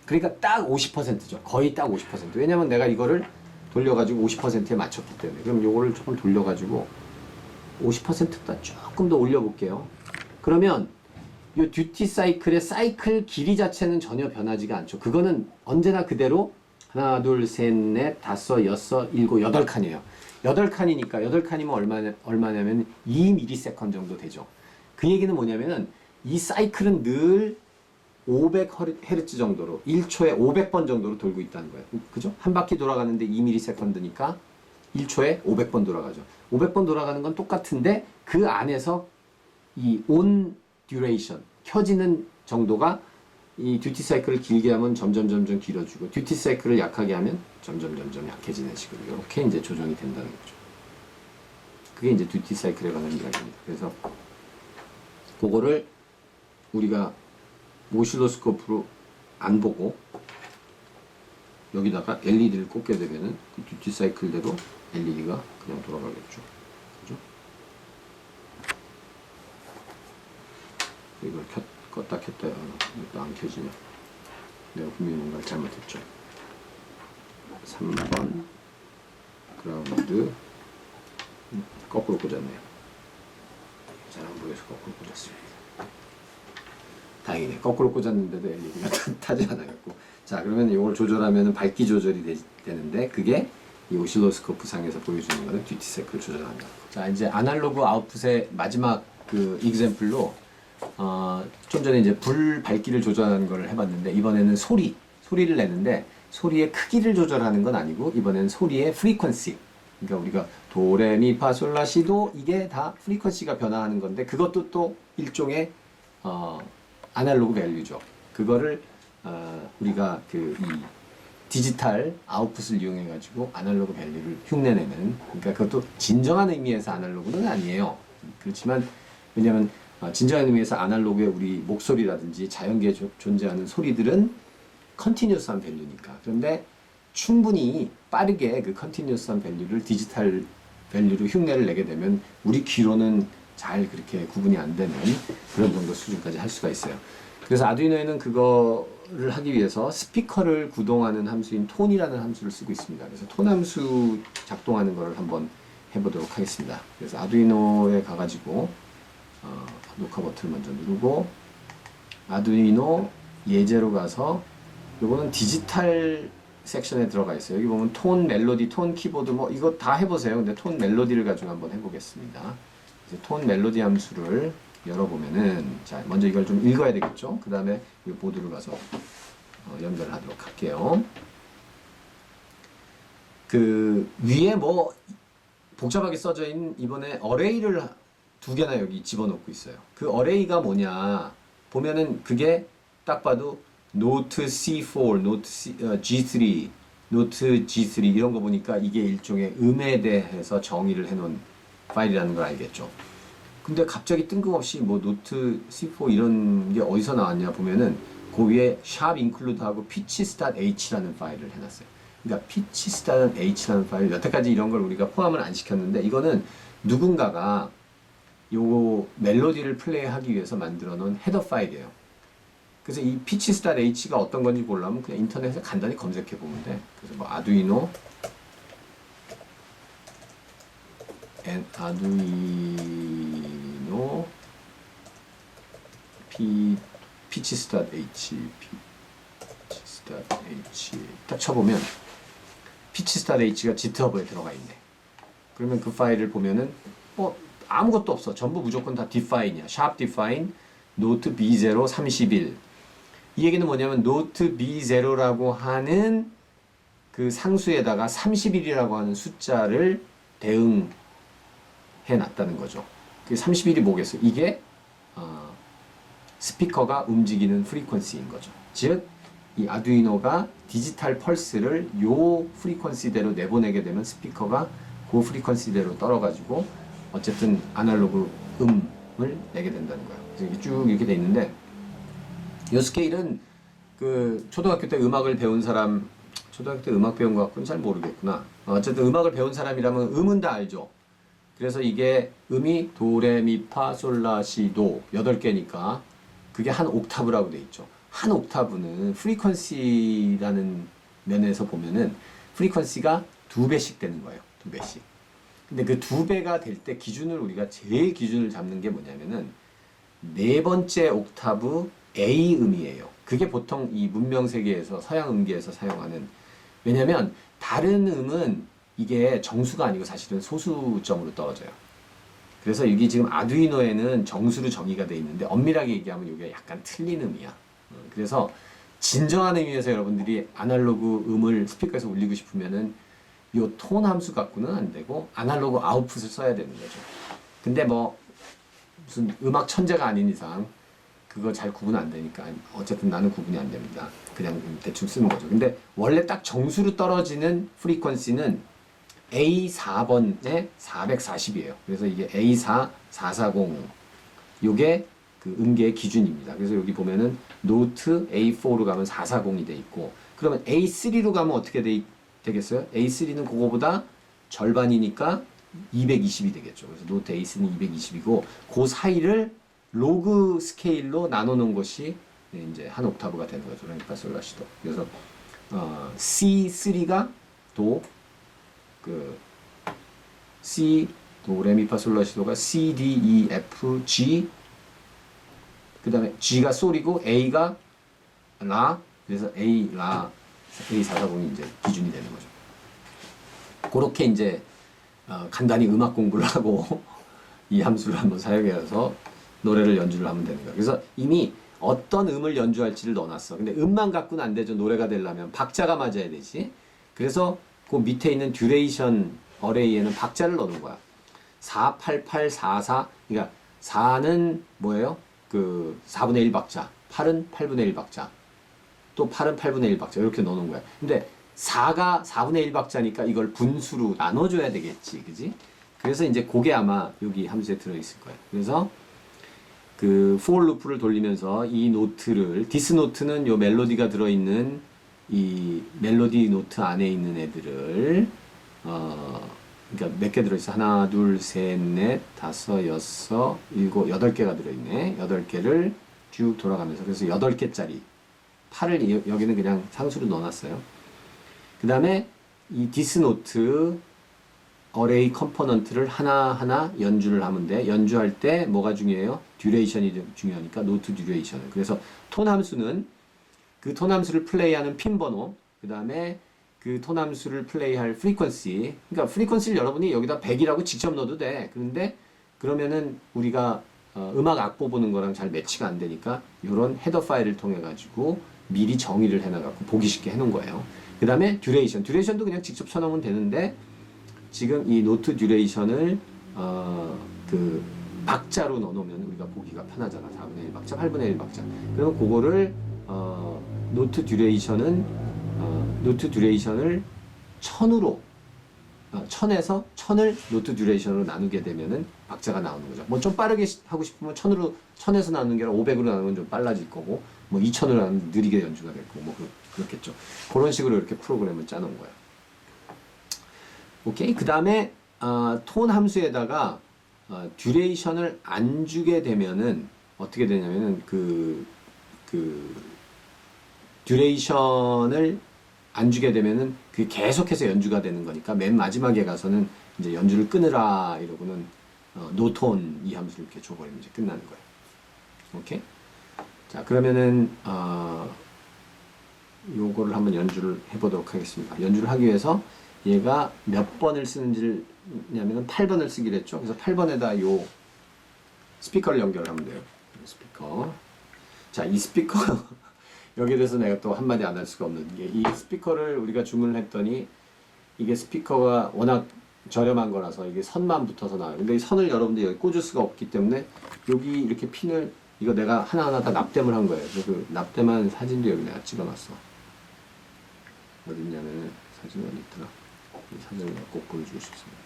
그러니까 딱 50%죠. 거의 딱 50%. 왜냐면 내가 이거를 돌려가지고 50%에 맞췄기 때문에. 그럼 요거를 조금 돌려가지고 50%보다 조금 더 올려볼게요. 그러면 요 듀티 사이클의 사이클 길이 자체는 전혀 변하지가 않죠. 그거는 언제나 그대로 하나, 둘, 셋, 넷, 다섯, 여섯, 일곱, 여덟 칸이에요. 8칸이니까 8칸이면 얼마냐면 2ms 정도 되죠. 그 얘기는 뭐냐면은 이 사이클은 늘 500Hz 정도로 1초에 500번 정도로 돌고 있다는 거예요. 그죠? 한 바퀴 돌아가는데 2ms니까 1초에 500번 돌아가죠. 500번 돌아가는 건 똑같은데 그 안에서 이 on duration 켜지는 정도가 이 듀티 사이클을 길게 하면 점점 길어지고 듀티 사이클을 약하게 하면 점점 약해지는 식으로 이렇게 이제 조정이 된다는 거죠. 그게 이제 듀티 사이클에 관한 이야기입니다. 그래서 그거를 우리가 오실로스코프로 안 보고 여기다가 LED를 꽂게 되면은 그 듀티 사이클대로 LED가 그냥 돌아가겠죠. 그죠? 이걸 껐다 켰다 이것도 안 켜지냐. 내가 분명히 뭔가를 잘못했죠. 3번 그라운드 거꾸로 꽂았네요. 잘 안 보여서 거꾸로 꽂았습니다. 다행이네. 거꾸로 꽂았는데도 LED가 타지 않아갖고. 자, 그러면 이걸 조절하면 밝기 조절이 되는데 그게 이 오실로스코프 상에서 보여주는 거는 듀티 사이클 조절합니다. 자, 이제 아날로그 아웃풋의 마지막 그 example로 좀 전에 이제 불 밝기를 조절하는 걸 해봤는데 이번에는 소리를 내는데 소리의 크기를 조절하는 건 아니고 이번에는 소리의 frequency. 그러니까 우리가 도레미파솔라시도 이게 다 frequency가 변화하는 건데 그것도 또 일종의 아날로그 밸류죠. 그거를 우리가 이 디지털 아웃풋을 이용해 가지고 아날로그 밸류를 흉내내는, 그러니까 그것도 진정한 의미에서 아날로그는 아니에요. 그렇지만 왜냐하면 진정한 의미에서 아날로그의 우리 목소리라든지 자연계에 존재하는 소리들은 컨티뉴스한 밸류니까. 그런데 충분히 빠르게 그 컨티뉴스한 밸류를 디지털 밸류로 흉내를 내게 되면 우리 귀로는 잘 그렇게 구분이 안 되는 그런 정도 수준까지 할 수가 있어요. 그래서 아두이노에는 그거를 하기 위해서 스피커를 구동하는 함수인 톤이라는 함수를 쓰고 있습니다. 그래서 톤 함수 작동하는 거를 한번 해보도록 하겠습니다. 그래서 아두이노에 가가지고 녹화 버튼을 먼저 누르고 아두이노 예제로 가서 요거는 디지털 섹션에 들어가 있어요. 여기 보면 톤 멜로디, 톤 키보드 뭐 이거 다 해보세요. 근데 톤 멜로디를 가지고 한번 해보겠습니다. 이제 톤 멜로디 함수를 열어보면은 자 먼저 이걸 좀 읽어야 되겠죠. 그 다음에 이 보드를 가서 연결하도록 할게요. 그 위에 뭐 복잡하게 써져 있는 이번에 어레이를 두 개나 여기 집어넣고 있어요. 그 어레이가 뭐냐 보면은 그게 딱 봐도 노트 C4, 노트 G3, 노트 G3 이런 거 보니까 이게 일종의 음에 대해서 정의를 해놓은 파일이라는 걸 알겠죠. 근데 갑자기 뜬금없이 뭐 노트 C4 이런 게 어디서 나왔냐 보면은 그 위에 샵 인클루드하고 pitch.h라는 파일을 해놨어요. 그러니까 pitch.h라는 파일, 여태까지 이런 걸 우리가 포함을 안 시켰는데 이거는 누군가가 요 멜로디를 플레이하기 위해서 만들어 놓은 헤더 파일이에요. 그래서 이 pitch.h가 어떤 건지 보려면 그냥 인터넷에 간단히 검색해 보면 돼. 그래서 뭐 아두이노 pitch.h 딱 쳐보면 pitch.h가 github에 들어가 있네. 그러면 그 파일을 보면은 뭐 아무것도 없어. 전부 무조건 다 define이야. sharp define note b0 31. 이 얘기는 뭐냐면 note b0라고 하는 그 상수에다가 31이라고 하는 숫자를 대응해 놨다는 거죠. 그 31이 뭐겠어요? 이게 스피커가 움직이는 프리퀀시인 거죠. 즉, 이 아두이노가 디지털 펄스를 요 프리퀀시대로 내보내게 되면 스피커가 그 프리퀀시대로 떨어가지고 어쨌든 아날로그 음을 내게 된다는 거예요. 그래서 이게 쭉 이렇게 돼 있는데 이 스케일은 그 초등학교 때 음악을 배운 사람, 초등학교 때 음악 배운 것 같고는 잘 모르겠구나. 어쨌든 음악을 배운 사람이라면 음은 다 알죠. 그래서 이게 음이 도레미파솔라시도 8개니까 그게 한 옥타브라고 돼 있죠. 한 옥타브는 프리퀀시라는 면에서 보면은 프리퀀시가 2배씩 되는 거예요. 2배씩. 근데 그 2배가 될 때 기준을 우리가 제일 기준을 잡는 게 뭐냐면은 네 번째 옥타브 A 음이에요. 그게 보통 이 문명 세계에서 서양 음계에서 사용하는, 왜냐면 다른 음은 이게 정수가 아니고 사실은 소수점으로 떨어져요. 그래서 이게 지금 아두이노에는 정수로 정의가 돼 있는데 엄밀하게 얘기하면 이게 약간 틀린 음이야. 그래서 진정한 의미에서 여러분들이 아날로그 음을 스피커에서 울리고 싶으면은 요 톤 함수 갖고는 안 되고 아날로그 아웃풋을 써야 되는 거죠. 근데 뭐 무슨 음악 천재가 아닌 이상 그거 잘 구분 안 되니까 어쨌든 나는 구분이 안 됩니다. 그냥 대충 쓰는 거죠. 근데 원래 딱 정수로 떨어지는 프리퀀시는 A4번에 440이에요. 그래서 이게 A4, 440 요게 그 음계의 기준입니다. 그래서 여기 보면은 노트 A4로 가면 440이 돼 있고, 그러면 A3로 가면 어떻게 되겠어요? A3는 그거보다 절반이니까 220이 되겠죠. 그래서 노트 A3는 220이고 그 사이를 로그 스케일로 나눠 놓은 것이 이제 한 옥타브가 되는 거죠. 레미파솔라시도. 그래서 C3가 도, 그 C 도 레미파솔라시도가 C D E F G, 그다음에 G가 솔이고 A가 라, 그래서 A 라 A440이 이제 기준이 되는 거죠. 그렇게 이제 간단히 음악 공부를 하고 이 함수를 한번 사용해서 노래를 연주를 하면 되는 거예요. 그래서 이미 어떤 음을 연주할지를 넣어놨어. 근데 음만 갖고는 안 되죠. 노래가 되려면 박자가 맞아야 되지. 그래서 그 밑에 있는 듀레이션 어레이에는 박자를 넣는 거야. 4, 8, 8, 4, 4. 그러니까 4는 뭐예요? 그 4분의 1 박자. 8은 8분의 1 박자. 또 8은 8분의 1 박자. 이렇게 넣는 거야. 근데 4가 4분의 1 박자니까 이걸 분수로 나눠줘야 되겠지. 그지? 그래서 이제 그게 아마 여기 함수에 들어있을 거예요. 그래서 그 for 루프를 돌리면서 이 노트를, 디스 노트는 요 멜로디가 들어있는 이 멜로디 노트 안에 있는 애들을 그러니까 몇 개 들어있어? 하나, 둘, 셋, 넷, 다섯, 여섯, 일곱, 8개가 들어있네. 8개를 쭉 돌아가면서, 그래서 8개짜리 8을 여기는 그냥 상수로 넣어놨어요. 그 다음에 이 디스 노트 어레이 컴포넌트를 하나하나 연주를 하면 돼. 연주할 때 뭐가 중요해요? 듀레이션이 중요하니까 노트 듀레이션을. 그래서 톤 함수는 그 톤 함수를 플레이하는 핀 번호, 그 다음에 그 톤 함수를 플레이할 프리퀀시. 그러니까 프리퀀시를 여러분이 여기다 100이라고 직접 넣어도 돼. 그런데 그러면은 우리가 음악 악보 보는 거랑 잘 매치가 안 되니까 이런 헤더 파일을 통해 가지고 미리 정의를 해놔갖고 보기 쉽게 해놓은 거예요. 그 다음에 듀레이션. 듀레이션도 그냥 직접 쳐놓으면 되는데 지금 이 노트 듀레이션을 그 박자로 넣어놓으면 우리가 보기가 편하잖아. 4분의 1 박자, 8분의 1 박자. 그러면 그거를 노트 듀레이션을 1000으로 1000에서 1000을 노트 듀레이션으로 나누게 되면은 박자가 나오는 거죠. 뭐 좀 빠르게 하고 싶으면 1000에서 나누는 게 아니라 500으로 나누는 건 좀 빨라질 거고, 뭐 2000으로 나누면 느리게 연주가 될 거고, 뭐 그렇겠죠. 그런 식으로 이렇게 프로그램을 짜놓은 거예요. 오케이. 그 다음에 톤 함수에다가 듀레이션을 안 주게 되면은 어떻게 되냐면은 그 듀레이션을 안 주게 되면은 그게 계속해서 연주가 되는 거니까 맨 마지막에 가서는 이제 연주를 끊으라 이러고는 노톤 이 함수를 이렇게 줘버리면 이제 끝나는 거예요. 오케이? 자, 그러면은 요거를 한번 연주를 해보도록 하겠습니다. 연주를 하기 위해서 얘가 몇 번을 쓰는지를 냐면은 8번을 쓰기로 했죠. 그래서 8번에다 요 스피커를 연결하면 돼요. 스피커. 자, 이 스피커 여기에 대해서 내가 또 한마디 안 할 수가 없는 게, 이 스피커를 우리가 주문을 했더니 이게 스피커가 워낙 저렴한 거라서 이게 선만 붙어서 나와요. 근데 이 선을 여러분들이 여기 꽂을 수가 없기 때문에 여기 이렇게 핀을, 이거 내가 하나하나 다 납땜을 한 거예요. 그래서 그 납땜한 사진도 여기 내가 찍어놨어. 어딨냐면은 사진 어디 있더라? 이 사진을 꼭 보여주고 싶습니다.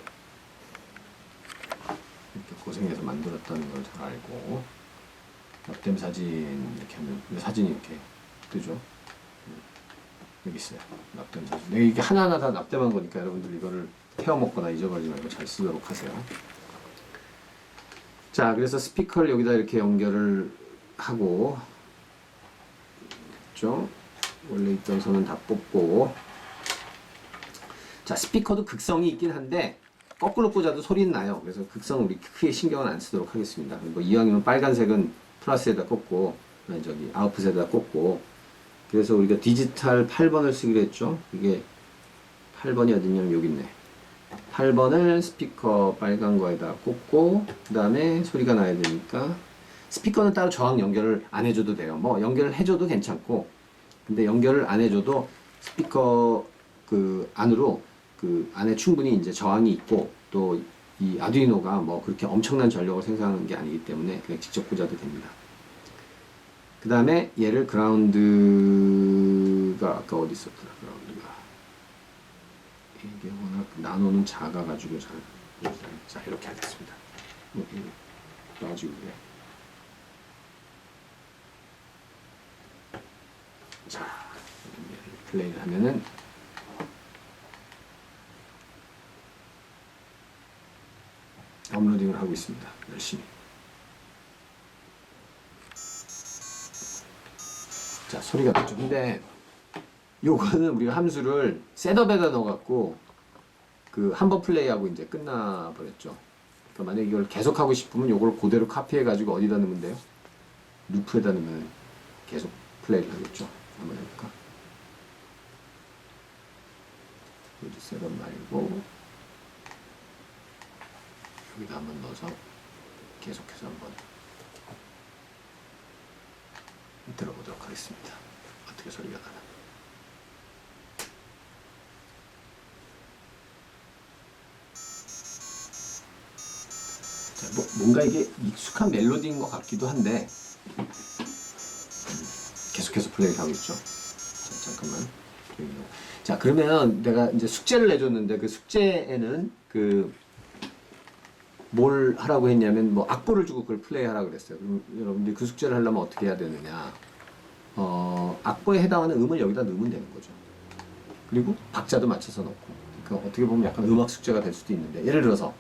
이렇게 고생해서 만들었다는 걸 잘 알고, 납땜 사진 이렇게 하면 사진이 이렇게 뜨죠. 여기 있어요. 납땜 사진. 내가 이게 하나하나 다 납땜한 거니까 여러분들 이거를 태워 먹거나 잊어버리지 말고 잘 쓰도록 하세요. 자, 그래서 스피커를 여기다 이렇게 연결을 하고, 됐죠? 원래 있던 선은 다 뽑고. 자, 스피커도 극성이 있긴 한데 거꾸로 꽂아도 소리는 나요. 그래서 극성 우리 크게 신경은 안 쓰도록 하겠습니다. 뭐 이왕이면 빨간색은 플러스에다 꽂고, 저기 아웃풋에다 꽂고. 그래서 우리가 디지털 8번을 쓰기로 했죠. 이게 8번이 어딨냐면 여기 있네. 8번을 스피커 빨간 거에다 꽂고, 그 다음에 소리가 나야 되니까, 스피커는 따로 저항 연결을 안 해줘도 돼요. 뭐 연결을 해줘도 괜찮고, 근데 연결을 안 해줘도 스피커 그 안으로 그 안에 충분히 이제 저항이 있고, 또 이 아두이노가 뭐 그렇게 엄청난 전력을 생산하는 게 아니기 때문에 그냥 직접 꽂아도 됩니다. 그 다음에 얘를 그라운드가 아까 어디 있었더라, 그라운드가. 이게 워낙 나노는 작아가지고 자, 이렇게 하겠습니다. 나가지고 그래. 자, 플레이를 하면은 업로딩을 하고 있습니다. 열심히. 자, 소리가 났죠. 근데 요거는 우리가 함수를 셋업에다 넣어갖고 그 한 번 플레이하고 이제 끝나버렸죠. 그러니까 만약에 이걸 계속 하고 싶으면 요걸 그대로 카피해가지고 어디다 넣으면 돼요? 루프에다 넣으면 계속 플레이를 하겠죠. 한번 해볼까? 여기 셋업 말고 여기다 한번 넣어서 계속해서 한번 들어보도록 하겠습니다. 어떻게 소리가 나나. 자, 뭔가 이게 익숙한 멜로디인 것 같기도 한데 계속해서 플레이를 하고 있죠. 자, 잠깐만. 자, 그러면 내가 이제 숙제를 내줬는데 그 숙제에는 뭘 하라고 했냐면 뭐 악보를 주고 그걸 플레이하라고 그랬어요. 그럼 여러분들이 그 숙제를 하려면 어떻게 해야 되느냐? 악보에 해당하는 음을 여기다 넣으면 되는 거죠. 그리고 박자도 맞춰서 넣고. 그러니까 어떻게 보면 약간 음악 숙제가 될 수도 있는데, 예를 들어서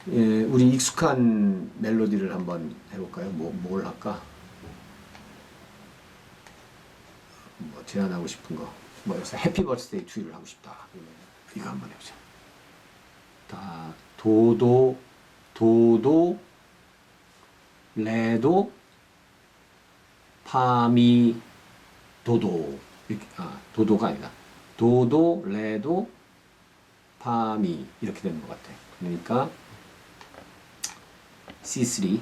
우리 익숙한 멜로디를 한번 해볼까요? 뭘 할까? 뭐 제안하고 싶은 거. 뭐 여기서 해피 버스데이 투유를 하고 싶다. 이거 한번 해보자. 도도, 레도, 파미, 도도. 이렇게, 도도가 아니다. 도도, 레도, 파미. 이렇게 되는 것 같아. 그러니까 C3,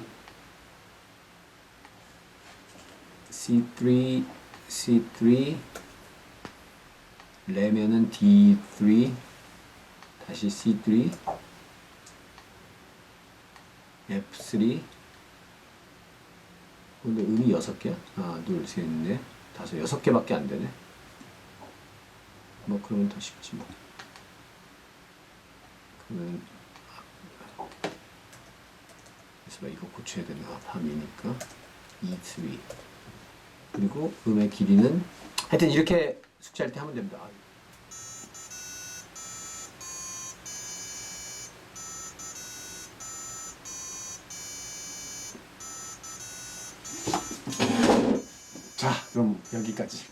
C3, C3, 레면은 D3, 다시 C3, F3. 근데 음이 6개야? 하나, 둘, 셋, 넷, 다섯, 6개밖에 안 되네. 뭐 그러면 더 쉽지 뭐. 그러면 그래서 이거 고쳐야 되나? 밤이니까 2, 3 그리고 음의 길이는 하여튼 이렇게 숙제할 때 하면 됩니다. 자, 그럼 여기까지.